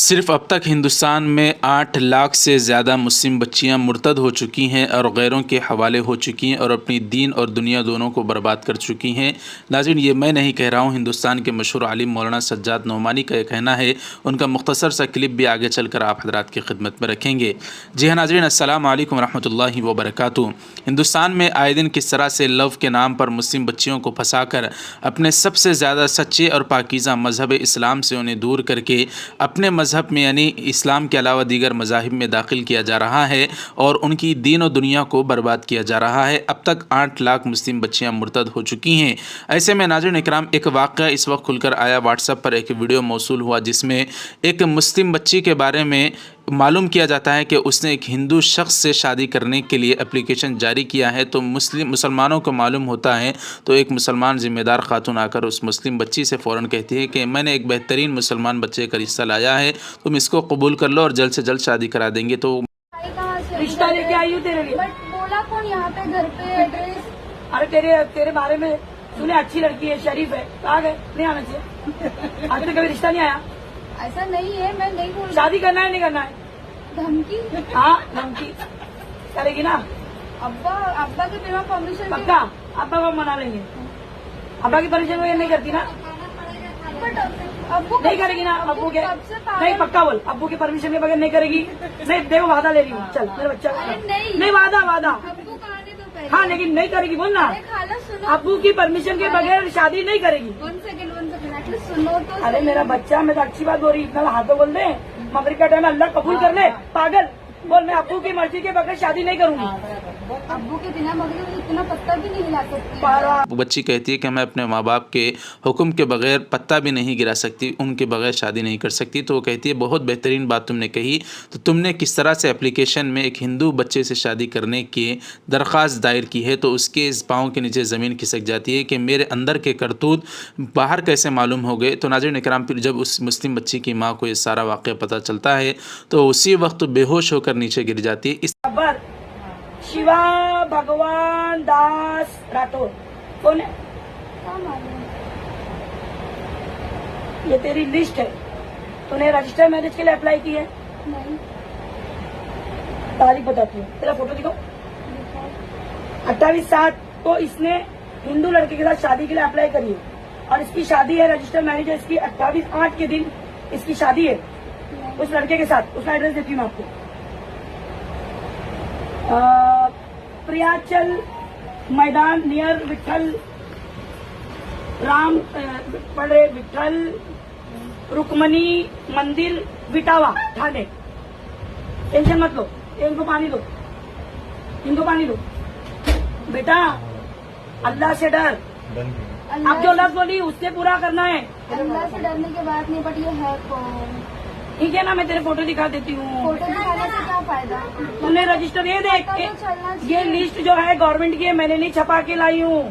सिर्फ अब तक हिंदुस्तान में 8 लाख से ज़्यादा मुस्लिम बच्चियां मुर्तद हो चुकी हैं और गैरों के हवाले हो चुकी हैं और अपनी दीन और दुनिया दोनों को बर्बाद कर चुकी हैं। नाज़रीन, ये मैं नहीं कह रहा हूँ, हिंदुस्तान के मशहूर आलिम मौलाना सज्जाद नोमानी का ये कहना है। उनका मुख्तसर सा क्लिप भी आगे चलकर आप हज़रात की खिदमत में रखेंगे। जी हाँ नाज़रीन, अस्सलाम वालेकुम रहमतुल्लाहि व बरकातुहू। हिंदुस्तान में आए दिन किस तरह से लव के नाम पर मुस्लिम बच्चियों को फंसाकर अपने सबसे ज़्यादा सच्चे और पाकीज़ा मज़हब इस्लाम से उन्हें दूर करके अपने मज़हब में यानी इस्लाम के अलावा दीगर मज़ाहिब में दाखिल किया जा रहा है और उनकी दीन और दुनिया को बर्बाद किया जा रहा है। अब तक 8 लाख मुस्लिम बच्चियां मुर्तद हो चुकी हैं। ऐसे में नाज़रीन इकराम, एक वाक़या इस वक्त खुलकर आया। व्हाट्सएप पर एक वीडियो मौसूल हुआ जिसमें एक मुस्लिम बच्ची के बारे में मालूम किया जाता है कि उसने एक हिंदू शख्स से शादी करने के लिए एप्लीकेशन जारी किया है। तो मुसलमानों को मालूम होता है तो एक मुसलमान ज़िम्मेदार खातून आकर उस मुस्लिम बच्ची से फ़ौरन कहती है कि मैंने एक बेहतरीन मुसलमान बच्चे का रिश्ता लाया है, तुम इसको कबूल कर लो और जल्द से जल्द शादी करा देंगे। तो रिश्ता लेके आई हूँ तेरे लिए। बट बोला कौन यहाँ पे घर पे एड्रेस? अरे तेरे बारे में सुने, अच्छी लड़की है, शरीफ है, आ गए, नहीं आना चाहिए। आज तक कभी रिश्ता नहीं आया। ऐसा नहीं है, मैं नहीं बोल। शादी करना है नहीं करना है? धमकी? हाँ धमकी करेगी ना? अब्बा के बिना परमिशन पक्का अब्बा को मना लेंगे। अब्बा की परमिशन वगैरह नहीं करती ना? अब्बू नहीं करेगी ना? अब्बू के नहीं, पक्का बोल, अब्बू की परमिशन के बगैर नहीं करेगी। नहीं देखो, वादा ले रही हूँ, चल मेरा बच्चा। नहीं वादा अब्बू कहा दे तो पहले। हाँ लेकिन नहीं करेगी, बोल ना। खाला सुनो, अब्बू की परमिशन के बगैर शादी नहीं करेगी। 1 सेकंड एटलीस्ट सुनो तो। अरे मेरा बच्चा, मैं तो अच्छी बात बोल रही, इतना हाथों बोल दे, मगरिब का टाइम अल्लाह कबूल कर ले। पागल बोल, मैं अब्बू की मर्जी के बगैर शादी नहीं करूंगी। अब्बू के बिना मगर इतना पत्ता भी नहीं हिला सकती। बच्ची कहती है कि मैं अपने माँ बाप के हुक्म के बगैर पत्ता भी नहीं गिरा सकती, उनके बगैर शादी नहीं कर सकती। तो वो कहती है बहुत बेहतरीन बात तुमने कही। तो तुमने किस तरह से एप्लीकेशन में एक हिंदू बच्चे से शादी करने की दरख्वास्त दायर की है? तो उसके इस पाँव के नीचे ज़मीन खिसक जाती है कि मेरे अंदर के करतूत बाहर कैसे मालूम हो गए। तो नाज़रीन इकराम, फिर जब उस मुस्लिम बच्ची की माँ को ये सारा वाक़या पता चलता है तो उसी वक्त बेहोश होकर नीचे गिर जाती है। इस शिवा भगवान दास राठौर कौन है? ये तेरी लिस्ट है। तूने रजिस्टर मैरिज के लिए अप्लाई की है? नहीं। तारीख बताती हूँ, तेरा फोटो दिखाओ। 28/7 को इसने हिंदू लड़के के साथ शादी के लिए अप्लाई करी है और इसकी शादी है, रजिस्टर मैरिज है इसकी 28/8 के दिन इसकी शादी है उस लड़के के साथ। उसका एड्रेस देती हूँ मैं आपको। प्रियाचल मैदान नियर विठल राम पड़े विठल रुक्मणी मंदिर विटावा ठाणे। टेंशन मत लो, इनको पानी दो, इनको पानी दो। बेटा अल्लाह से डर। अब जो लफ्ज बोली उससे पूरा करना है। अल्लाह से डरने के बाद नहीं, बट ये है कौन? ठीक है ना, मैं तेरे फोटो दिखा देती हूँ। फोटो दिखाने से क्या फायदा? तूने रजिस्टर ये देख के, ये लिस्ट जो है गवर्नमेंट की है, मैंने नहीं छपा के लाई हूँ।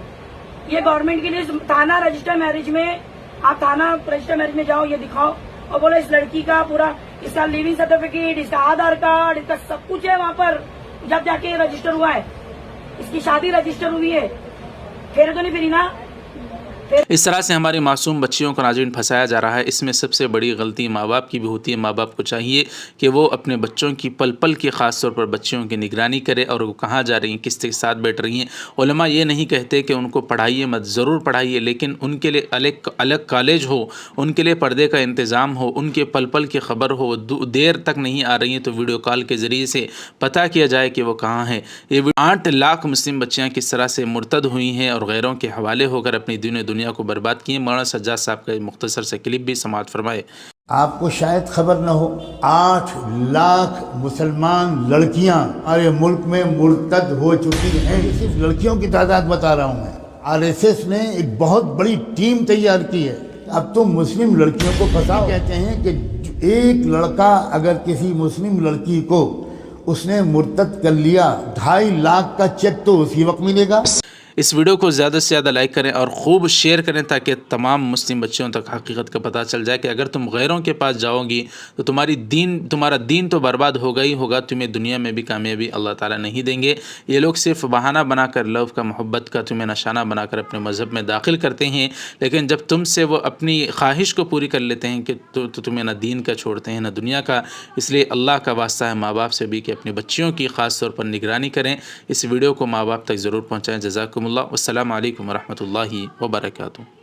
ये गवर्नमेंट की लिस्ट, थाना रजिस्टर मैरिज में, आप थाना रजिस्टर मैरिज में जाओ, ये दिखाओ और बोलो इस लड़की का पूरा, इसका लिविंग सर्टिफिकेट, इसका आधार कार्ड, इसका सब कुछ है वहाँ पर, जब जाके रजिस्टर हुआ है। इसकी शादी रजिस्टर हुई है, फेरे तो नहीं फिरी ना? इस तरह से हमारी मासूम बच्चियों को नाज़रीन फंसाया जा रहा है। इसमें सबसे बड़ी गलती माँ बाप की भी होती है। माँ बाप को चाहिए कि वो अपने बच्चों की पल पल की ख़ास तौर पर बच्चियों की निगरानी करे और वो कहाँ जा रही हैं, किसके साथ बैठ रही हैं। उलमा ये नहीं कहते कि उनको पढ़ाइए मत, ज़रूर पढ़ाइए, लेकिन उनके लिए अलग कॉलेज हो, उनके लिए पर्दे का इंतज़ाम हो, उनके पल पल की खबर हो। देर तक नहीं आ रही हैं तो वीडियो कॉल के ज़रिए से पता किया जाए कि वो कहाँ हैं। ये 8 लाख मुस्लिम बच्चियाँ किस तरह से मुर्तद हुई हैं और गैरों के हवाले होकर अपनी दुनिया को बर्बाद किए। मौलाना सज्जाद साहब का मुख्तसर से क्लिप भी समाअत फरमाए। आपको शायद खबर न हो, 8 लाख मुसलमान लड़कियां हमारे मुल्क में मुर्तद हो चुकी हैं। सिर्फ लड़कियों की तादाद बता रहा हूं मैं। आरएसएस ने एक बहुत बड़ी टीम तैयार की है। अब तो मुस्लिम लड़कियों को फंसाओ। कहते हैं कि एक लड़का अगर किसी मुस्लिम लड़की को उसने मुर्तद कर लिया, 2.5 लाख का चेक तो उसी वक्त मिलेगा। इस वीडियो को ज़्यादा से ज़्यादा लाइक करें और ख़ूब शेयर करें ताकि तमाम मुस्लिम बच्चों तक हकीकत का पता चल जाए कि अगर तुम गैरों के पास जाओगी तो तुम्हारा दीन तो बर्बाद होगा ही होगा, तुम्हें दुनिया में भी कामयाबी अल्लाह ताला नहीं देंगे। ये लोग सिर्फ बहाना बनाकर लव का, मोहब्बत का तुम्हें निशाना बनाकर अपने मज़हब में दाखिल करते हैं, लेकिन जब तुमसे वो अपनी ख्वाहिश को पूरी कर लेते हैं कि तो तुम्हें ना दीन का छोड़ते हैं ना दुनिया का। इसलिए अल्लाह का वास्ता है माँ बाप से भी कि अपनी बच्चियों की ख़ास तौर पर निगरानी करें। इस वीडियो को माँ बाप तक ज़रूर पहुँचाएँ। जज़ाकुमुल्लाह। वस्सलामु अलैकुम वरहमतुल्लाहि वबरकातुहू।